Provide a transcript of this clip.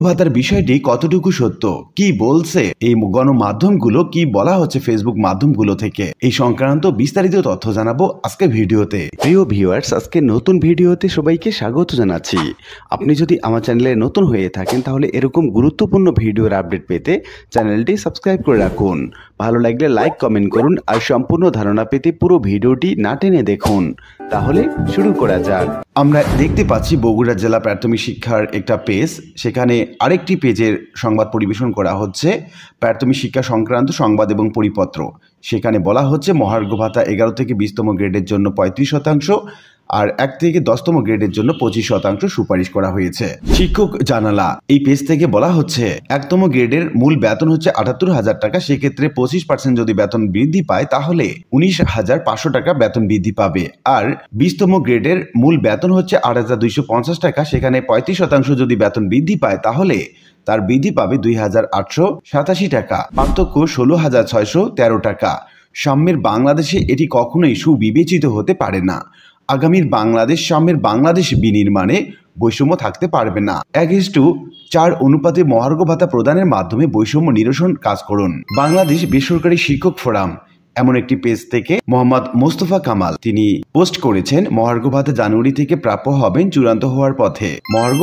ভাতার বিষয়টি কতটুকু সত্য, কি বলছে এই গণমাধ্যমগুলো, কি বলা হচ্ছে ফেসবুক মাধ্যমগুলো থেকে, এই সংক্রান্ত বিস্তারিত তথ্য জানাবো আজকের ভিডিওতে। প্রিয় ভিউয়ার্স, আজকে নতুন ভিডিওতে সবাইকে স্বাগত জানাচ্ছি। আপনি যদি আমার চ্যানেলে নতুন হয়ে থাকেন তাহলে এরকম গুরুত্বপূর্ণ ভিডিওর আপডেট পেতে চ্যানেলটি সাবস্ক্রাইব করে রাখুন। ভালো লাগলে লাইক কমেন্ট করুন আর সম্পূর্ণ ধারণা পেতে পুরো ভিডিওটি না টেনে দেখুন। তাহলে শুরু করা যাক। আমরা দেখতে পাচ্ছি বগুড়া জেলা প্রাথমিক শিক্ষার একটা পেজ, সেখানে আরেকটি পেজের সংবাদ পরিবেশন করা হচ্ছে প্রাথমিক শিক্ষা সংক্রান্ত সংবাদ এবং পরিপত্র। সেখানে বলা হচ্ছে মহার্ঘ ভাতা 11 থেকে 20তম গ্রেডের জন্য 35% আর 1 থেকে 10তম গ্রেডের জন্য 25% সুপারিশ করা হয়েছে। শিক্ষক জানালা এই পেজ থেকে বলা হচ্ছে 1তম গ্রেডের মূল বেতন হচ্ছে 78,000 টাকা, সেক্ষেত্রে 25% যদি বেতন বৃদ্ধি পায় তাহলে 19,500 টাকা বেতন বৃদ্ধি পাবে। আর 20তম গ্রেডের মূল বেতন হচ্ছে 8,250 টাকা, সেখানে 35% যদি বেতন বৃদ্ধি পায় তাহলে তার বৃদ্ধি পাবে 2,887 টাকা, পার্থক্য 16,613 টাকা। সাম্যের বাংলাদেশে এটি কখনোই সুবিবেচিত হতে পারে না। আগামীর বাংলাদেশ সাম্যের বাংলাদেশ বিনির্মাণে বৈষম্য থাকতে পারবে না। 1:4 অনুপাতে মহার্ঘ ভাতা প্রদানের মাধ্যমে বৈষম্য নিরসন কাজ করুন। বাংলাদেশ বেসরকারি শিক্ষক ফোরাম এমন একটি পেজ থেকে মোহাম্মদ মোস্তফা কামাল তিনি পোস্ট করেছেন, মহার্ঘ ভাতা জানুয়ারি থেকে প্রাপ্য হবেন চূড়ান্ত হওয়ার পথে। মহার্ঘ